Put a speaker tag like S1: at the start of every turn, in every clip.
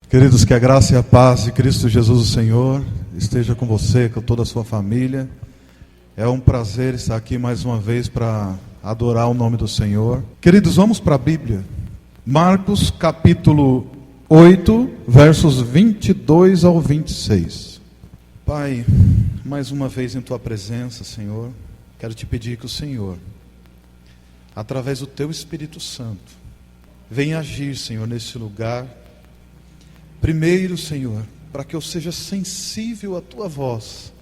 S1: Queridos, que a graça e a paz de Cristo Jesus o Senhor esteja com você, com toda a sua família. É um prazer estar aqui mais uma vez para adorar o nome do Senhor. Queridos, vamos para a Bíblia. Marcos capítulo 8, versos 22 ao 26. Pai, mais uma vez em Tua presença, Senhor, quero Te pedir que o Senhor, através do Teu Espírito Santo, venha agir, Senhor, nesse lugar. Primeiro, Senhor, para que eu seja sensível à Tua voz,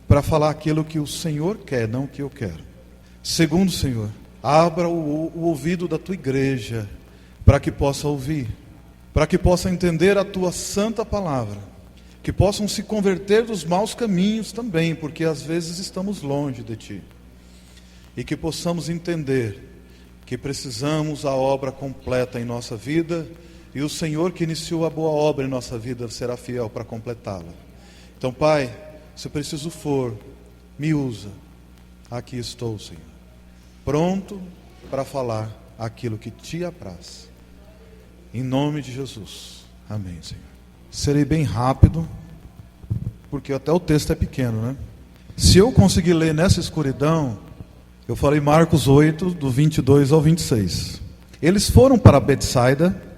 S1: para falar aquilo que o Senhor quer, não o que eu quero. Segundo, Senhor, abra o ouvido da Tua igreja, para que possa ouvir, para que possa entender a Tua santa palavra, que possam se converter dos maus caminhos também, porque às vezes estamos longe de Ti, e que possamos entender que precisamos a obra completa em nossa vida, e o Senhor que iniciou a boa obra em nossa vida será fiel para completá-la. Então, Pai, se preciso for, me usa. Aqui estou, Senhor, pronto para falar aquilo que Te apraz. Em nome de Jesus. Amém, Senhor. Serei bem rápido, porque até o texto é pequeno, né? Se eu conseguir ler nessa escuridão, eu falei Marcos 8, do 22 ao 26. Eles foram para Betsaida,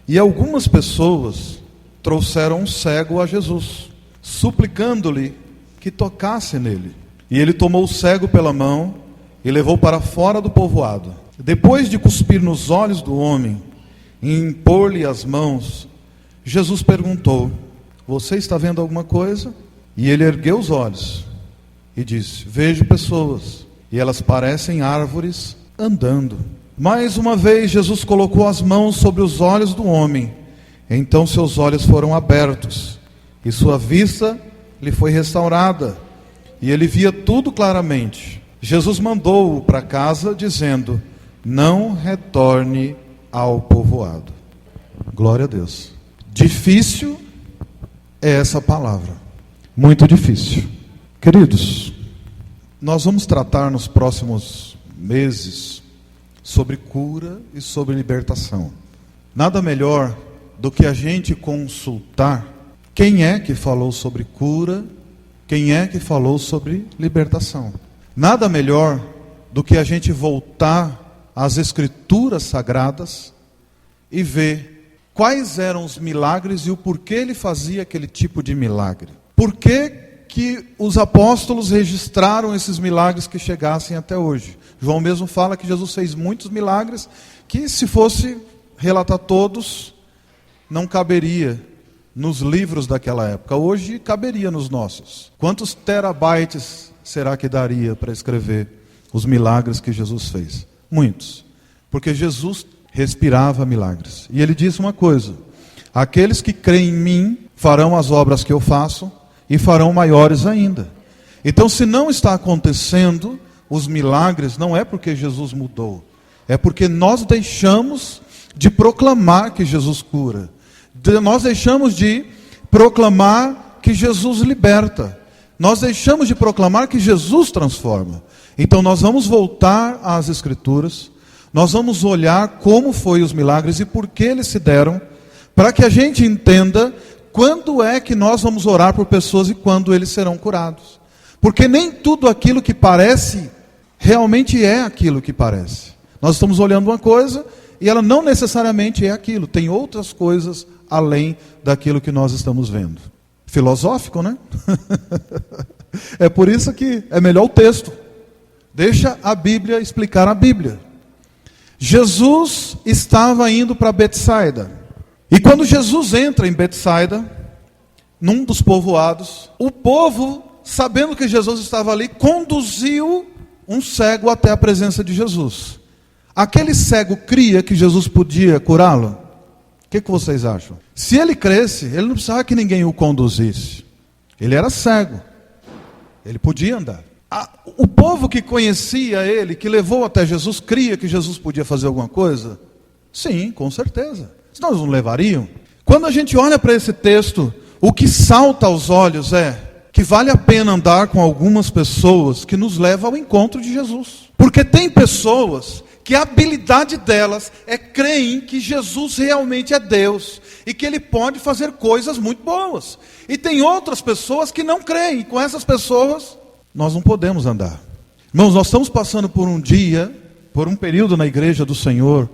S1: e algumas pessoas trouxeram um cego a Jesus, suplicando-lhe que tocasse nele. E ele tomou o cego pela mão e levou para fora do povoado. Depois de cuspir nos olhos do homem e impor-lhe as mãos, Jesus perguntou: você está vendo alguma coisa? E ele ergueu os olhos e disse: vejo pessoas, e elas parecem árvores andando. Mais uma vez Jesus colocou as mãos sobre os olhos do homem. Então seus olhos foram abertos e sua vista lhe foi restaurada, e ele via tudo claramente. Jesus mandou-o para casa, dizendo: não retorne ao povoado. Glória a Deus. Difícil é essa palavra, muito difícil. Queridos, nós vamos tratar nos próximos meses sobre cura e sobre libertação. Nada melhor do que a gente consultar quem é que falou sobre cura, quem é que falou sobre libertação. Nada melhor do que a gente voltar às Escrituras Sagradas e ver quais eram os milagres e o porquê ele fazia aquele tipo de milagre. Por que os apóstolos registraram esses milagres que chegassem até hoje? João mesmo fala que Jesus fez muitos milagres que, se fosse relatar todos, não caberia nos livros daquela época. Hoje caberia nos nossos. Quantos terabytes será que daria para escrever os milagres que Jesus fez? Muitos. Porque Jesus respirava milagres. E ele disse uma coisa: aqueles que creem em mim farão as obras que eu faço e farão maiores ainda. Então, se não está acontecendo os milagres, não é porque Jesus mudou, é porque nós deixamos de proclamar que Jesus cura, nós deixamos de proclamar que Jesus liberta, nós deixamos de proclamar que Jesus transforma. Então nós vamos voltar às Escrituras, nós vamos olhar como foi os milagres e por que eles se deram, para que a gente entenda quando é que nós vamos orar por pessoas e quando eles serão curados. Porque nem tudo aquilo que parece realmente é aquilo que parece. Nós estamos olhando uma coisa e ela não necessariamente é aquilo. Tem outras coisas além daquilo que nós estamos vendo. Filosófico, né? É por isso que é melhor o texto. Deixa a Bíblia explicar a Bíblia. Jesus estava indo para Betsaida. E quando Jesus entra em Betsaida, num dos povoados, o povo, sabendo que Jesus estava ali, conduziu um cego até a presença de Jesus. Aquele cego cria que Jesus podia curá-lo? O que vocês acham? Se ele cresce, ele não precisava que ninguém o conduzisse. Ele era cego. Ele podia andar. O povo que conhecia ele, que levou até Jesus, cria que Jesus podia fazer alguma coisa? Sim, com certeza. Senão eles não levariam. Quando a gente olha para esse texto, o que salta aos olhos é que vale a pena andar com algumas pessoas que nos levam ao encontro de Jesus. Porque tem pessoas que a habilidade delas é crer que Jesus realmente é Deus e que Ele pode fazer coisas muito boas. E tem outras pessoas que não creem, e com essas pessoas nós não podemos andar. Irmãos, nós estamos passando por um dia, por um período na igreja do Senhor,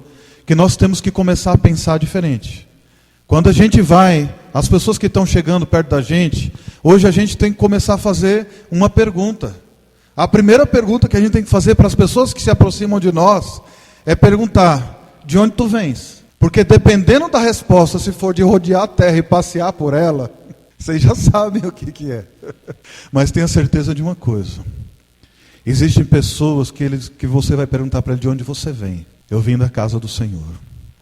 S1: que nós temos que começar a pensar diferente. Quando a gente vai, as pessoas que estão chegando perto da gente, hoje a gente tem que começar a fazer uma pergunta. A primeira pergunta que a gente tem que fazer para as pessoas que se aproximam de nós é perguntar: de onde tu vens? Porque dependendo da resposta, se for de rodear a terra e passear por ela, vocês já sabem o que é. Mas tenha certeza de uma coisa: existem pessoas que você vai perguntar para ele de onde você vem. Eu vim da casa do Senhor.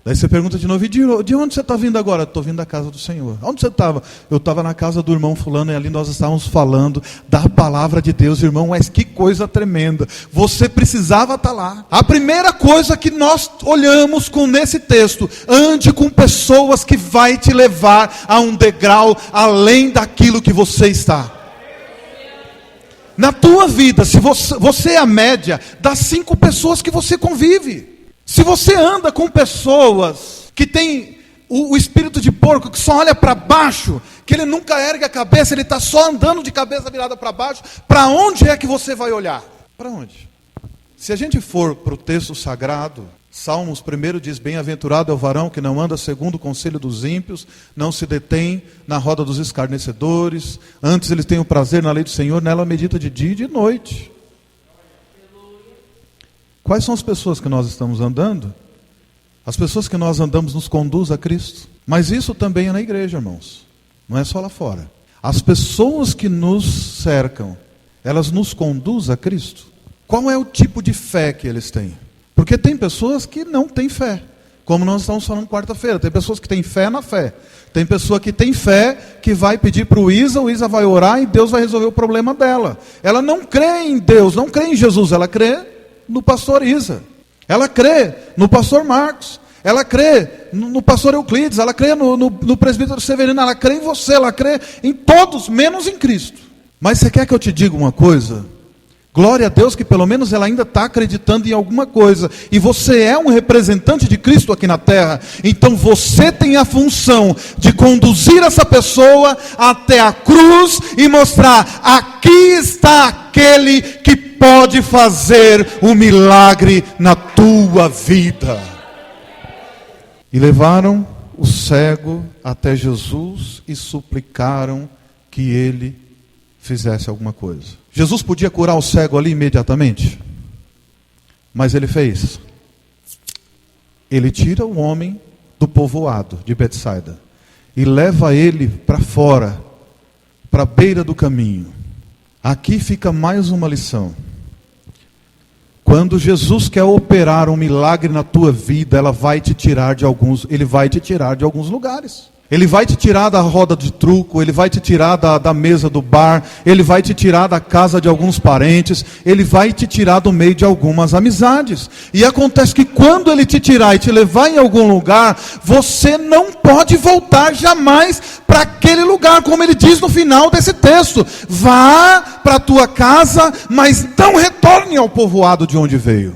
S1: Daí você pergunta de novo: de onde você está vindo agora? Estou vindo da casa do Senhor. Onde você estava? Eu estava na casa do irmão fulano, e ali nós estávamos falando da palavra de Deus. Irmão, mas que coisa tremenda. Você precisava estar lá. A primeira coisa que nós olhamos nesse texto: ande com pessoas que vai te levar a um degrau além daquilo que você está. Na tua vida, se você é a média das 5 pessoas que você convive. Se você anda com pessoas que têm o espírito de porco, que só olha para baixo, que ele nunca ergue a cabeça, ele está só andando de cabeça virada para baixo, para onde é que você vai olhar? Para onde? Se a gente for para o texto sagrado, Salmos 1 diz: bem-aventurado é o varão que não anda segundo o conselho dos ímpios, não se detém na roda dos escarnecedores, antes ele tem o prazer na lei do Senhor, nela medita de dia e de noite. Quais são as pessoas que nós estamos andando? As pessoas que nós andamos nos conduzem a Cristo. Mas isso também é na igreja, irmãos. Não é só lá fora. As pessoas que nos cercam, elas nos conduzem a Cristo. Qual é o tipo de fé que eles têm? Porque tem pessoas que não têm fé. Como nós estamos falando quarta-feira. Tem pessoas que têm fé na fé. Tem pessoa que tem fé, que vai pedir para o Isa vai orar e Deus vai resolver o problema dela. Ela não crê em Deus, não crê em Jesus, ela crê no pastor Isa, ela crê no pastor Marcos, ela crê no pastor Euclides, ela crê no presbítero Severino, ela crê em você, ela crê em todos, menos em Cristo. Mas você quer que eu te diga uma coisa? Glória a Deus que pelo menos ela ainda está acreditando em alguma coisa. E você é um representante de Cristo aqui na terra. Então você tem a função de conduzir essa pessoa até a cruz e mostrar: aqui está aquele que pode fazer um milagre na tua vida. E levaram o cego até Jesus e suplicaram que ele fizesse alguma coisa. Jesus podia curar o cego ali imediatamente, mas ele fez. Ele tira o homem do povoado de Betsaida e leva ele para fora, para a beira do caminho. Aqui fica mais uma lição. Quando Jesus quer operar um milagre na tua vida, ele vai te tirar de alguns lugares. Ele vai te tirar da roda de truco, ele vai te tirar da mesa do bar, ele vai te tirar da casa de alguns parentes, ele vai te tirar do meio de algumas amizades. E acontece que quando ele te tirar e te levar em algum lugar, você não pode voltar jamais para aquele lugar, como ele diz no final desse texto: vá para a tua casa, mas não retorne ao povoado de onde veio.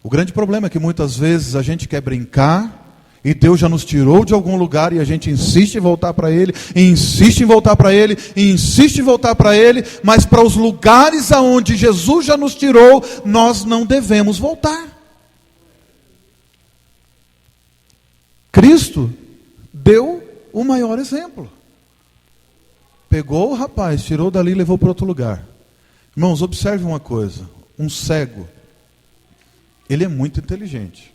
S1: O grande problema é que muitas vezes a gente quer brincar, e Deus já nos tirou de algum lugar e a gente insiste em voltar para Ele, e insiste em voltar para Ele, e insiste em voltar para Ele, mas para os lugares aonde Jesus já nos tirou, nós não devemos voltar. Cristo deu o maior exemplo. Pegou o rapaz, tirou dali e levou para outro lugar. Irmãos, observe uma coisa: um cego, ele é muito inteligente.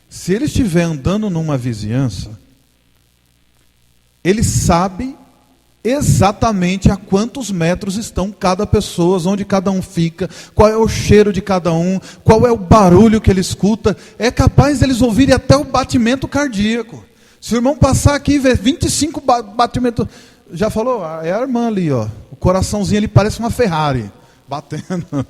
S1: Se ele estiver andando numa vizinhança, ele sabe exatamente a quantos metros estão cada pessoa, onde cada um fica, qual é o cheiro de cada um, qual é o barulho que ele escuta. É capaz deles ouvirem até o batimento cardíaco. Se o irmão passar aqui e ver 25 batimentos, já falou, é a irmã ali, ó, o coraçãozinho ali parece uma Ferrari, batendo.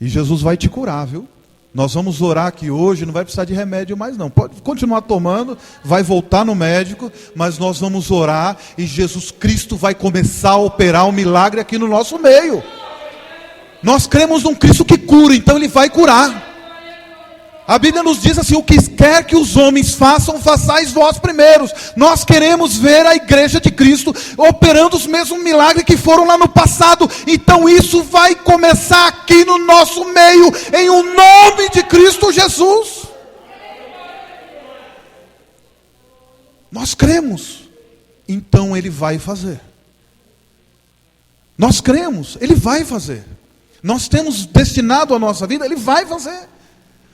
S1: E Jesus vai te curar, viu? Nós vamos orar aqui hoje, não vai precisar de remédio mais não. Pode continuar tomando, vai voltar no médico, mas nós vamos orar e Jesus Cristo vai começar a operar um milagre aqui no nosso meio. Nós cremos num Cristo que cura, então Ele vai curar. A Bíblia nos diz assim: o que quer que os homens façam, façais vós primeiros. Nós queremos ver a igreja de Cristo operando os mesmos milagres que foram lá no passado. Então isso vai começar aqui no nosso meio, em o nome de Cristo Jesus. Nós cremos, então Ele vai fazer. Nós cremos, Ele vai fazer. Nós temos destinado a nossa vida, Ele vai fazer.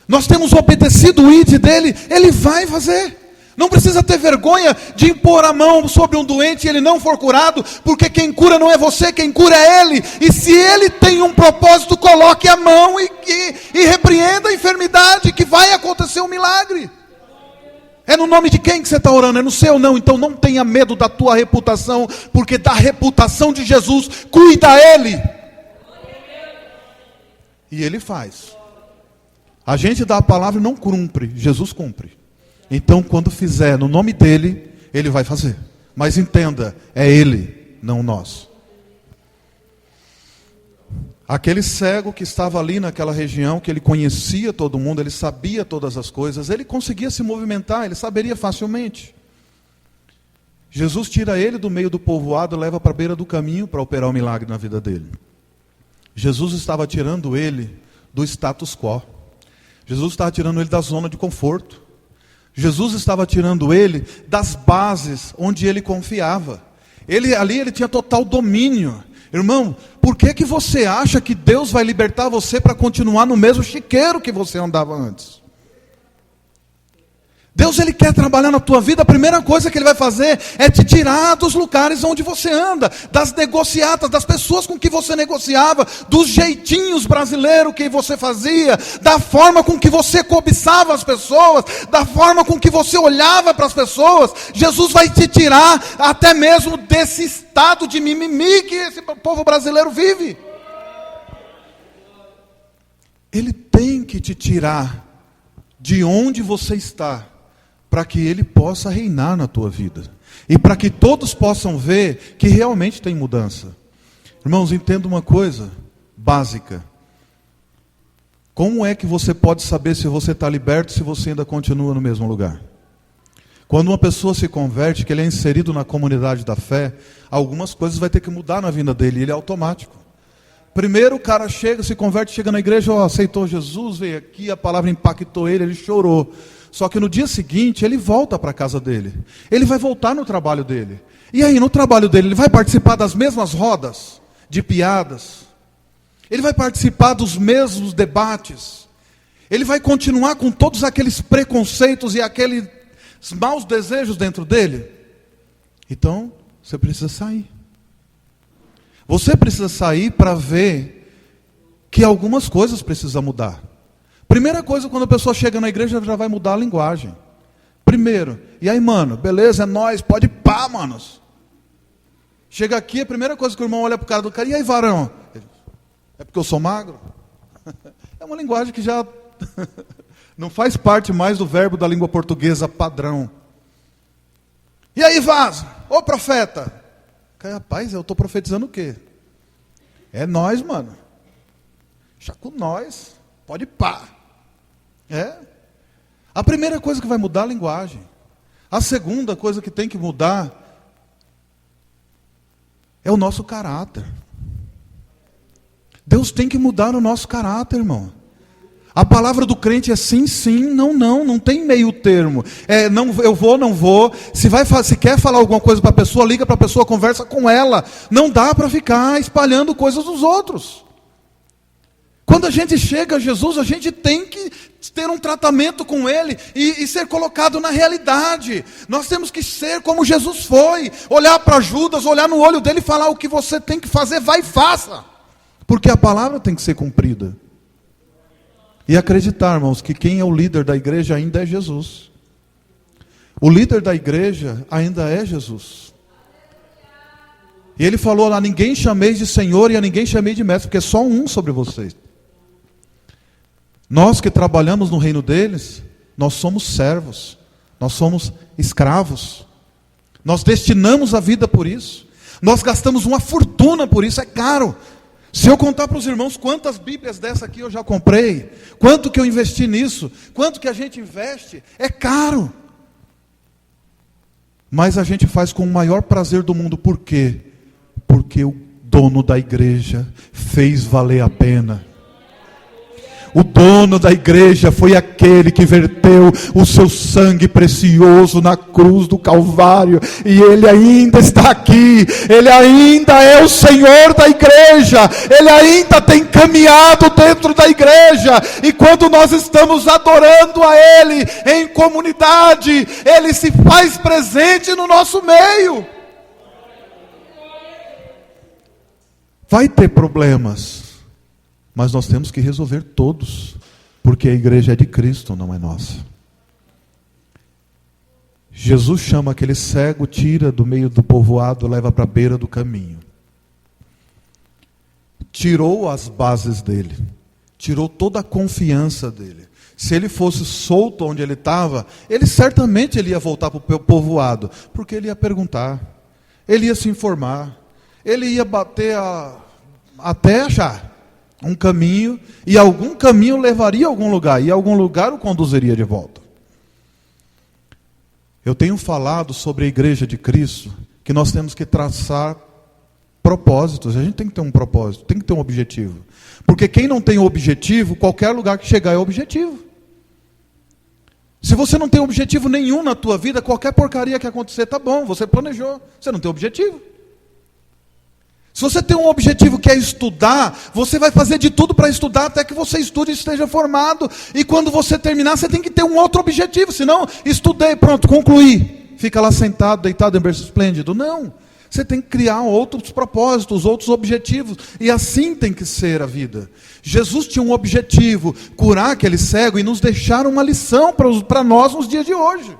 S1: Nós temos obedecido o ID dele, Ele vai fazer. Não precisa ter vergonha de impor a mão sobre um doente e ele não for curado, porque quem cura não é você, quem cura é Ele. E se Ele tem um propósito, coloque a mão e repreenda a enfermidade, que vai acontecer um milagre. É no nome de quem que você está orando? É no seu? Não. Então não tenha medo da tua reputação, porque da reputação de Jesus cuida Ele. E Ele faz. A gente dá a palavra e não cumpre, Jesus cumpre. Então quando fizer no nome dEle, Ele vai fazer. Mas entenda, é Ele, não nós. Aquele cego que estava ali naquela região, que ele conhecia todo mundo, ele sabia todas as coisas, ele conseguia se movimentar, ele saberia facilmente. Jesus tira ele do meio do povoado e leva para a beira do caminho para operar o milagre na vida dele. Jesus estava tirando ele do status quo. Jesus estava tirando ele da zona de conforto. Jesus estava tirando ele das bases onde ele confiava. Ele tinha total domínio. Irmão, por que você acha que Deus vai libertar você para continuar no mesmo chiqueiro que você andava antes? Deus, Ele quer trabalhar na tua vida. A primeira coisa que Ele vai fazer é te tirar dos lugares onde você anda, das negociatas, das pessoas com que você negociava, dos jeitinhos brasileiros que você fazia, da forma com que você cobiçava as pessoas, da forma com que você olhava para as pessoas. Jesus vai te tirar até mesmo desse estado de mimimi que esse povo brasileiro vive. Ele tem que te tirar de onde você está, para que Ele possa reinar na tua vida. E para que todos possam ver que realmente tem mudança. Irmãos, entenda uma coisa básica. Como é que você pode saber se você está liberto, se você ainda continua no mesmo lugar? Quando uma pessoa se converte, que ele é inserido na comunidade da fé, algumas coisas vai ter que mudar na vida dele, ele é automático. Primeiro o cara chega, se converte, chega na igreja, aceitou Jesus, veio aqui, a palavra impactou ele chorou. Só que no dia seguinte, ele volta para a casa dele. Ele vai voltar no trabalho dele. E aí, no trabalho dele, ele vai participar das mesmas rodas de piadas. Ele vai participar dos mesmos debates. Ele vai continuar com todos aqueles preconceitos e aqueles maus desejos dentro dele. Então, você precisa sair. Você precisa sair para ver que algumas coisas precisam mudar. Primeira coisa, quando a pessoa chega na igreja, já vai mudar a linguagem. Primeiro, e aí, mano, beleza, é nóis, pode pá, manos. Chega aqui, a primeira coisa que o irmão olha pro cara do cara, e aí, varão? É porque eu sou magro? É uma linguagem que já não faz parte mais do verbo da língua portuguesa padrão. E aí, vaso? Ô profeta? Rapaz, eu estou profetizando o quê? É nós, mano. Já com nós, pode pá. É. A primeira coisa que vai mudar é a linguagem. A segunda coisa que tem que mudar é o nosso caráter. Deus tem que mudar o nosso caráter, irmão. A palavra do crente é sim, sim, não, não, não tem meio termo. É, não, eu vou, não vou. Se quer falar alguma coisa para a pessoa, liga para a pessoa, conversa com ela. Não dá para ficar espalhando coisas dos outros. Quando a gente chega a Jesus, a gente tem que ter um tratamento com Ele e ser colocado na realidade. Nós temos que ser como Jesus foi. Olhar para Judas, olhar no olho dele e falar: o que você tem que fazer, vai e faça. Porque a palavra tem que ser cumprida. E acreditar, irmãos, que quem é o líder da igreja ainda é Jesus. O líder da igreja ainda é Jesus. E Ele falou lá: ninguém chameis de Senhor e a ninguém chameis de Mestre, porque é só um sobre vocês. Nós que trabalhamos no reino deles, nós somos servos, nós somos escravos. Nós destinamos a vida por isso. Nós gastamos uma fortuna por isso, é caro. Se eu contar para os irmãos quantas Bíblias dessa aqui eu já comprei, quanto que eu investi nisso, quanto que a gente investe, é caro. Mas a gente faz com o maior prazer do mundo. Por quê? Porque o dono da igreja fez valer a pena. O dono da igreja foi aquele que verteu o seu sangue precioso na cruz do Calvário. E Ele ainda está aqui. Ele ainda é o Senhor da igreja. Ele ainda tem caminhado dentro da igreja. E quando nós estamos adorando a Ele em comunidade, Ele se faz presente no nosso meio. Vai ter problemas, mas nós temos que resolver todos, porque a igreja é de Cristo, não é nossa. Jesus chama aquele cego, tira do meio do povoado, leva para a beira do caminho. Tirou as bases dele, tirou toda a confiança dele. Se ele fosse solto onde ele estava, ele certamente ia voltar para o povoado, porque ele ia perguntar, ele ia se informar, ele ia bater até achar um caminho, e algum caminho levaria a algum lugar, e algum lugar o conduziria de volta. Eu tenho falado sobre a igreja de Cristo, que nós temos que traçar propósitos. A gente tem que ter um propósito, tem que ter um objetivo. Porque quem não tem objetivo, qualquer lugar que chegar é objetivo. Se você não tem objetivo nenhum na tua vida, qualquer porcaria que acontecer, tá bom, você planejou, você não tem objetivo. Se você tem um objetivo que é estudar, você vai fazer de tudo para estudar até que você estude e esteja formado. E quando você terminar, você tem que ter um outro objetivo. Senão, estudei, pronto, concluí. Fica lá sentado, deitado em berço esplêndido. Não, você tem que criar outros propósitos, outros objetivos. E assim tem que ser a vida. Jesus tinha um objetivo, curar aquele cego e nos deixar uma lição para nós nos dias de hoje.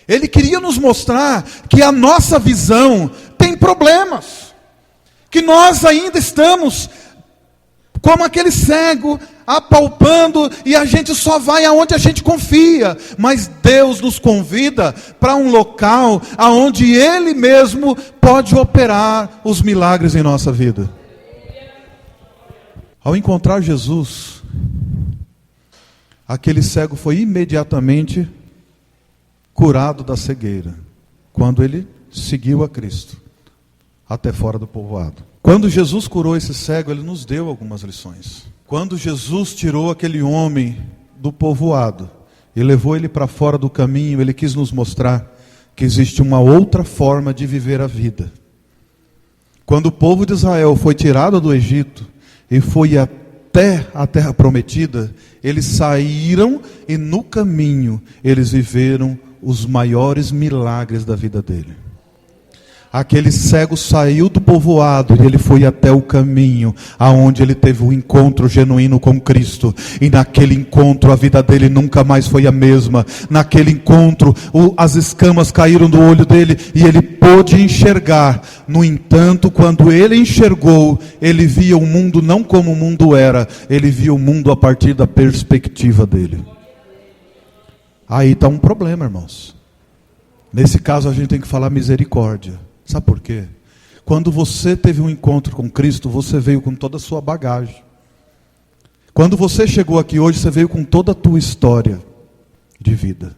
S1: Ele queria nos mostrar que a nossa visão tem problemas. Que nós ainda estamos como aquele cego, apalpando, e a gente só vai aonde a gente confia. Mas Deus nos convida para um local aonde Ele mesmo pode operar os milagres em nossa vida. Ao encontrar Jesus, aquele cego foi imediatamente curado da cegueira, quando ele seguiu a Cristo até fora do povoado. Quando Jesus curou esse cego, Ele nos deu algumas lições. Quando Jesus tirou aquele homem do povoado e levou ele para fora do caminho, Ele quis nos mostrar que existe uma outra forma de viver a vida. Quando o povo de Israel foi tirado do Egito e foi até a terra prometida, eles saíram e no caminho eles viveram os maiores milagres da vida dele. Aquele cego saiu do povoado e ele foi até o caminho, aonde ele teve um encontro genuíno com Cristo. E naquele encontro a vida dele nunca mais foi a mesma. Naquele encontro as escamas caíram do olho dele e ele pôde enxergar. No entanto, quando ele enxergou, ele via o mundo não como o mundo era. Ele via o mundo a partir da perspectiva dele. Aí está um problema, irmãos. Nesse caso a gente tem que falar misericórdia. Sabe por quê? Quando você teve um encontro com Cristo, você veio com toda a sua bagagem. Quando você chegou aqui hoje, você veio com toda a tua história de vida.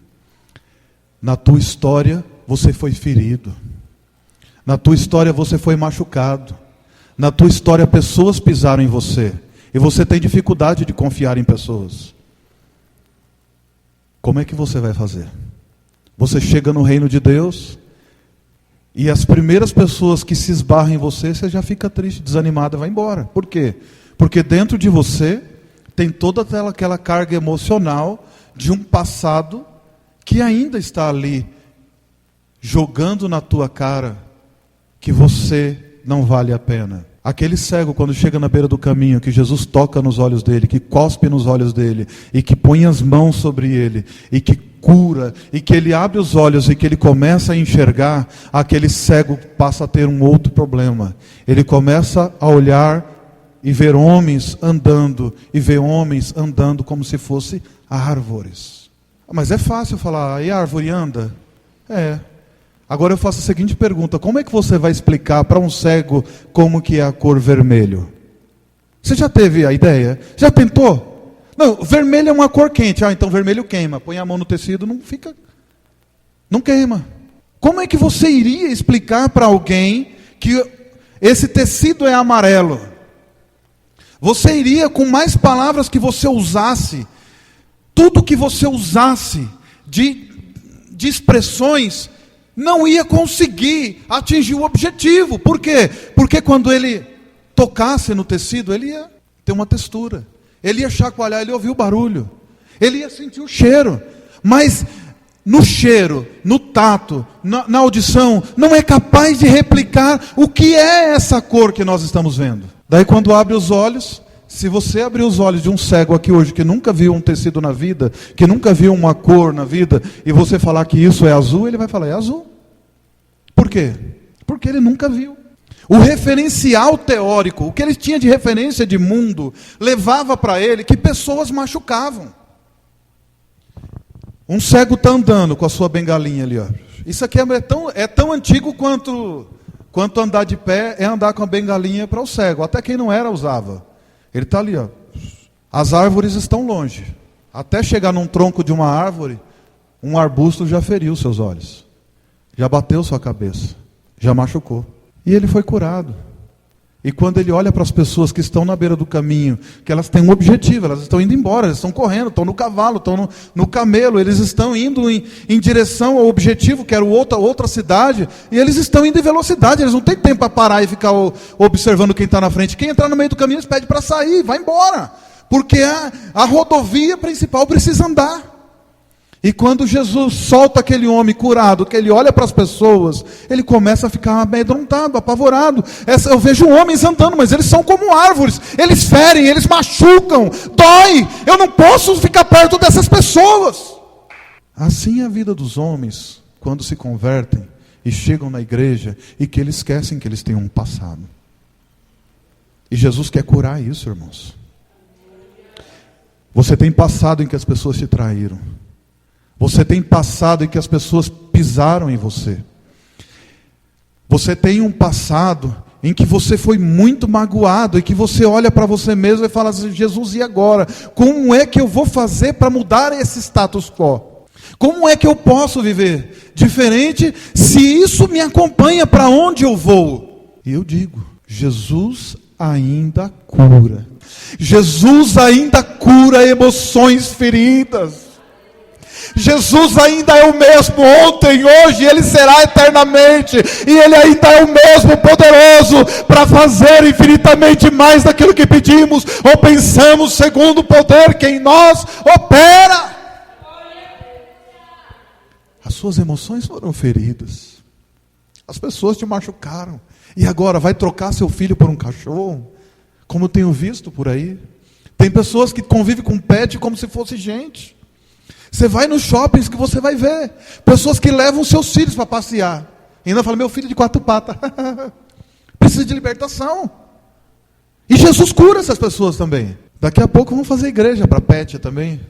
S1: Na tua história, você foi ferido. Na tua história, você foi machucado. Na tua história, pessoas pisaram em você. E você tem dificuldade de confiar em pessoas. Como é que você vai fazer? Você chega no reino de Deus... E as primeiras pessoas que se esbarram em você, você já fica triste, desanimado e vai embora. Por quê? Porque dentro de você tem toda aquela carga emocional de um passado que ainda está ali, jogando na tua cara que você não vale a pena. Aquele cego, quando chega na beira do caminho, que Jesus toca nos olhos dele, que cospe nos olhos dele, e que põe as mãos sobre ele, e que cura, e que ele abre os olhos e que ele começa a enxergar, aquele cego passa a ter um outro problema. Ele começa a olhar e ver homens andando, e ver homens andando como se fossem árvores. Mas é fácil falar, e a árvore anda? É. Agora eu faço a seguinte pergunta: como é que você vai explicar para um cego como que é a cor vermelho? Você já teve a ideia? Já tentou? Não, vermelho é uma cor quente. Então vermelho queima. Põe a mão no tecido, não queima. Como é que você iria explicar para alguém que esse tecido é amarelo? Você iria, com mais palavras que você usasse, tudo que você usasse de expressões, não ia conseguir atingir o objetivo. Por quê? Porque quando ele tocasse no tecido, ele ia ter uma textura, ele ia chacoalhar, ele ia ouvir o barulho, ele ia sentir o cheiro. Mas no cheiro, no tato, na audição, não é capaz de replicar o que é essa cor que nós estamos vendo. Daí quando abre os olhos, se você abrir os olhos de um cego aqui hoje, que nunca viu um tecido na vida, que nunca viu uma cor na vida, e você falar que isso é azul, ele vai falar, é azul. Por quê? Porque ele nunca viu. O referencial teórico, o que ele tinha de referência de mundo, levava para ele que pessoas machucavam. Um cego está andando com a sua bengalinha ali, ó. Isso aqui é tão antigo quanto andar de pé é andar com a bengalinha para o cego. Até quem não era usava. Ele está ali, ó. As árvores estão longe. Até chegar num tronco de uma árvore, um arbusto já feriu seus olhos. Já bateu sua cabeça. Já machucou. E ele foi curado. E quando ele olha para as pessoas que estão na beira do caminho, que elas têm um objetivo, elas estão indo embora, elas estão correndo, estão no cavalo, estão no camelo, eles estão indo em direção ao objetivo, que era outra cidade, e eles estão indo em velocidade, eles não têm tempo para parar e ficar observando quem está na frente. Quem entrar no meio do caminho, eles pedem para sair, vai embora, porque a rodovia principal precisa andar. E quando Jesus solta aquele homem curado, que ele olha para as pessoas, ele começa a ficar amedrontado, apavorado. Eu vejo homens andando, mas eles são como árvores. Eles ferem, eles machucam, dói. Eu não posso ficar perto dessas pessoas. Assim é a vida dos homens, quando se convertem e chegam na igreja, e que eles esquecem que eles têm um passado. E Jesus quer curar isso, irmãos. Você tem passado em que as pessoas te traíram. Você tem passado em que as pessoas pisaram em você. Você tem um passado em que você foi muito magoado e que você olha para você mesmo e fala assim, Jesus, e agora? Como é que eu vou fazer para mudar esse status quo? Como é que eu posso viver diferente se isso me acompanha para onde eu vou? E eu digo, Jesus ainda cura. Jesus ainda cura emoções feridas. Jesus ainda é o mesmo ontem, hoje, Ele será eternamente, e Ele ainda é o mesmo poderoso para fazer infinitamente mais daquilo que pedimos ou pensamos, segundo o poder que em nós opera. As suas emoções foram feridas, as pessoas te machucaram, e agora vai trocar seu filho por um cachorro, como eu tenho visto por aí. Tem pessoas que convivem com pet como se fosse gente. Você vai nos shoppings que você vai ver pessoas que levam seus filhos para passear. E ainda fala, meu filho de 4 patas. Precisa de libertação. E Jesus cura essas pessoas também. Daqui a pouco vamos fazer igreja para pet também.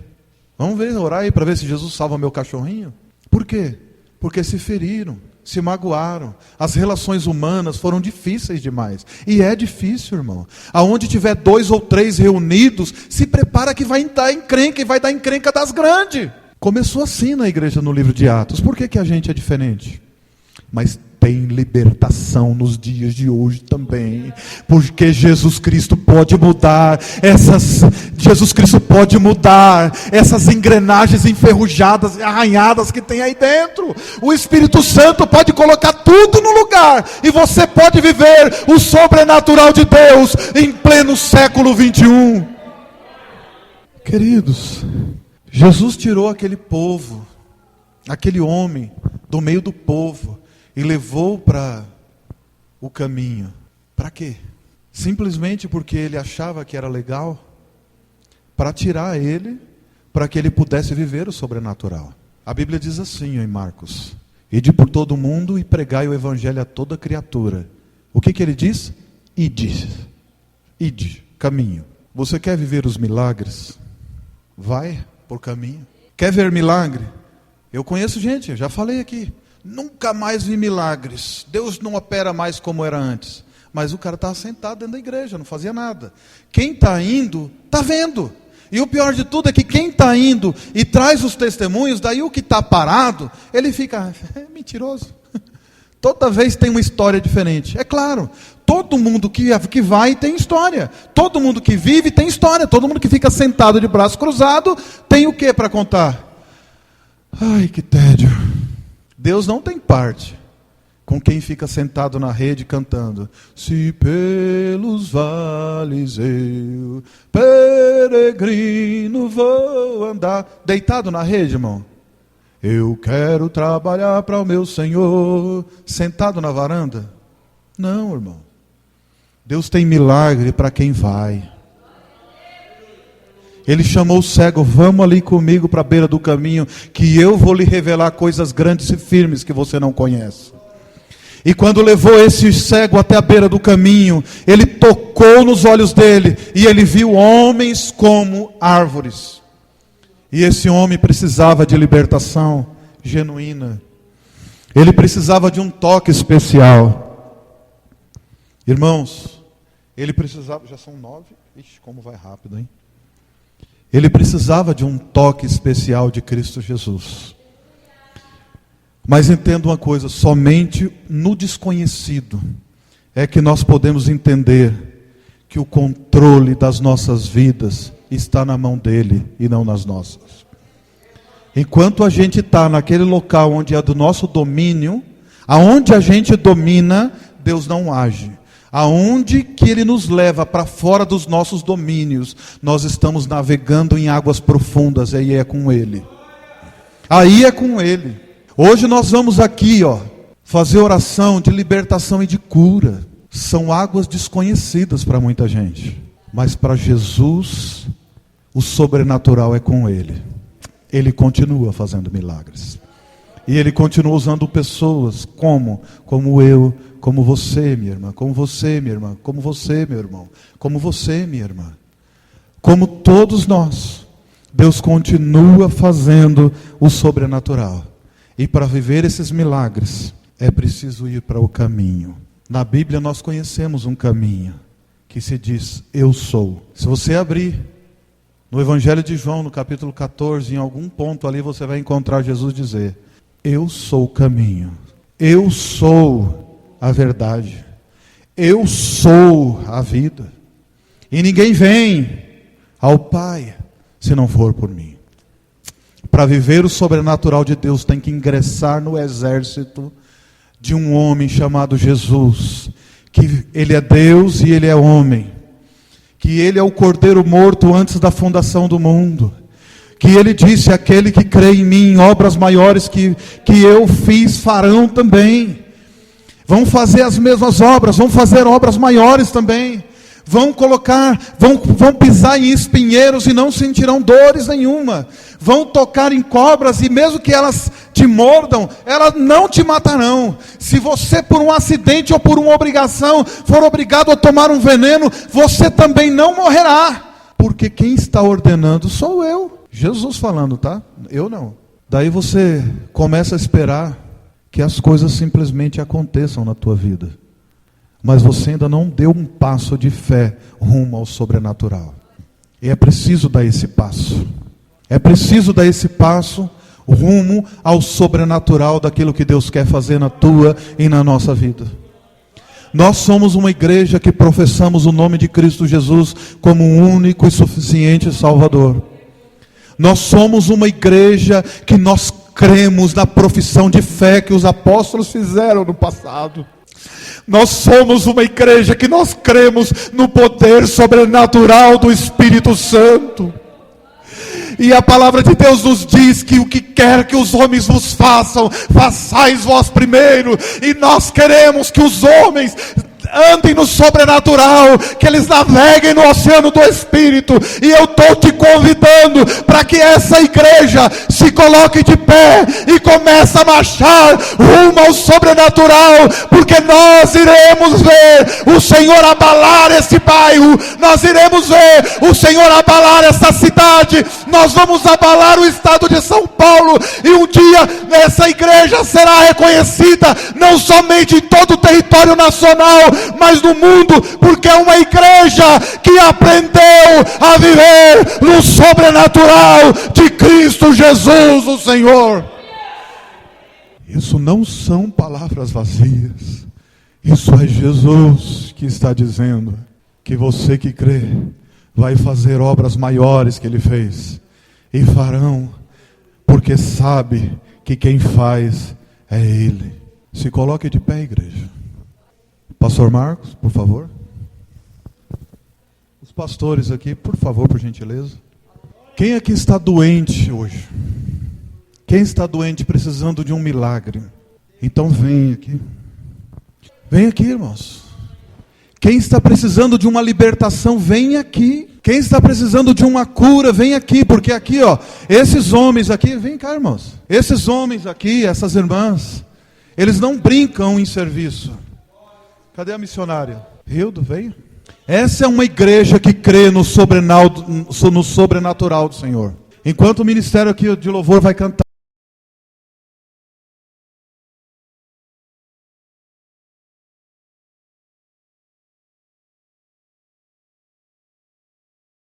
S1: Vamos ver, orar aí para ver se Jesus salva meu cachorrinho. Por quê? Porque se feriram, se magoaram. As relações humanas foram difíceis demais. E é difícil, irmão. Aonde tiver 2 ou 3 reunidos, se prepara que vai dar encrenca, e vai dar encrenca das grandes. Começou assim na igreja no livro de Atos. Por que a gente é diferente? Mas tem libertação nos dias de hoje também. Porque Jesus Cristo pode mudar essas engrenagens enferrujadas, arranhadas que tem aí dentro. O Espírito Santo pode colocar tudo no lugar. E você pode viver o sobrenatural de Deus em pleno século 21. Queridos, Jesus tirou aquele povo, aquele homem, do meio do povo, e levou para o caminho. Para quê? Simplesmente porque ele achava que era legal? Para tirar ele, para que ele pudesse viver o sobrenatural. A Bíblia diz assim em Marcos: ide por todo o mundo e pregai o evangelho a toda criatura. O que ele diz? Ide, caminho. Você quer viver os milagres? Vai por caminho. Quer ver milagre? Eu conheço gente, eu já falei aqui. Nunca mais vi milagres. Deus não opera mais como era antes. Mas o cara estava sentado dentro da igreja, não fazia nada. Quem está indo, está vendo. E o pior de tudo é que quem está indo e traz os testemunhos, daí o que está parado, ele fica, mentiroso. Toda vez tem uma história diferente. É claro, todo mundo que vai tem história. Todo mundo que vive tem história. Todo mundo que fica sentado de braço cruzado tem o que para contar? Ai, que tédio. Deus não tem parte com quem fica sentado na rede cantando. Se pelos vales eu, peregrino, vou andar. Deitado na rede, irmão. Eu quero trabalhar para o meu Senhor. Sentado na varanda. Não, irmão. Deus tem milagre para quem vai. Ele chamou o cego, vamos ali comigo para a beira do caminho, que eu vou lhe revelar coisas grandes e firmes que você não conhece. E quando levou esse cego até a beira do caminho, ele tocou nos olhos dele, e ele viu homens como árvores. E esse homem precisava de libertação genuína. Ele precisava de um toque especial. Irmãos, ele precisava, já são 9, ixi, como vai rápido, hein? Ele precisava de um toque especial de Cristo Jesus. Mas entenda uma coisa, somente no desconhecido é que nós podemos entender que o controle das nossas vidas está na mão dele e não nas nossas. Enquanto a gente está naquele local onde é do nosso domínio, aonde a gente domina, Deus não age. Aonde que Ele nos leva para fora dos nossos domínios, nós estamos navegando em águas profundas, e aí é com Ele. Aí é com Ele. Hoje nós vamos aqui, fazer oração de libertação e de cura. São águas desconhecidas para muita gente. Mas para Jesus, o sobrenatural é com Ele. Ele continua fazendo milagres. E Ele continua usando pessoas como eu, como você, minha irmã, como você, minha irmã, como você, meu irmão, como você, minha irmã. Como todos nós, Deus continua fazendo o sobrenatural. E para viver esses milagres, é preciso ir para o caminho. Na Bíblia nós conhecemos um caminho, que se diz, eu sou. Se você abrir no Evangelho de João, no capítulo 14, em algum ponto ali você vai encontrar Jesus dizer, eu sou o caminho, eu sou a verdade, eu sou a vida. E ninguém vem ao Pai, se não for por mim. Para viver o sobrenatural de Deus, tem que ingressar no exército de um homem chamado Jesus, que Ele é Deus e Ele é homem, que Ele é o Cordeiro morto antes da fundação do mundo, que Ele disse, aquele que crê em mim, obras maiores que eu fiz, farão também, vão fazer as mesmas obras, vão fazer obras maiores também, vão pisar em espinheiros e não sentirão dores nenhuma, vão tocar em cobras e mesmo que elas te mordam, elas não te matarão. Se você por um acidente ou por uma obrigação for obrigado a tomar um veneno, você também não morrerá, porque quem está ordenando sou eu. Jesus falando, tá? Eu não. Daí você começa a esperar que as coisas simplesmente aconteçam na tua vida. Mas você ainda não deu um passo de fé rumo ao sobrenatural. E é preciso dar esse passo. É preciso dar esse passo rumo ao sobrenatural daquilo que Deus quer fazer na tua e na nossa vida. Nós somos uma igreja que professamos o nome de Cristo Jesus como o único e suficiente Salvador. Nós somos uma igreja que nós cremos na profissão de fé que os apóstolos fizeram no passado. Nós somos uma igreja que nós cremos no poder sobrenatural do Espírito Santo. E a palavra de Deus nos diz que o que quer que os homens vos façam, façais vós primeiro. E nós queremos que os homens andem no sobrenatural, que eles naveguem no oceano do Espírito. E eu estou te convidando para que essa igreja se coloque de pé e comece a marchar rumo ao sobrenatural, porque nós iremos ver o Senhor abalar esse bairro, nós iremos ver o Senhor abalar essa cidade, nós vamos abalar o estado de São Paulo, e um dia essa igreja será reconhecida não somente em todo o território nacional, mas no mundo, porque é uma igreja que aprendeu a viver no sobrenatural de Cristo Jesus, o Senhor. Isso não são palavras vazias, isso é Jesus que está dizendo que você que crê vai fazer obras maiores que Ele fez, e farão, porque sabe que quem faz é Ele. Se coloque de pé, igreja. Pastor Marcos, por favor. Os pastores aqui, por favor, por gentileza. Quem aqui está doente hoje? Quem está doente precisando de um milagre? Então vem aqui. Vem aqui, irmãos. Quem está precisando de uma libertação, vem aqui. Quem está precisando de uma cura, vem aqui. Porque aqui, ó, esses homens aqui, vem cá, irmãos. Esses homens aqui, essas irmãs, eles não brincam em serviço. Cadê a missionária? Hildo, veio? Essa é uma igreja que crê no sobrenatural do Senhor. Enquanto o ministério aqui de louvor vai cantar.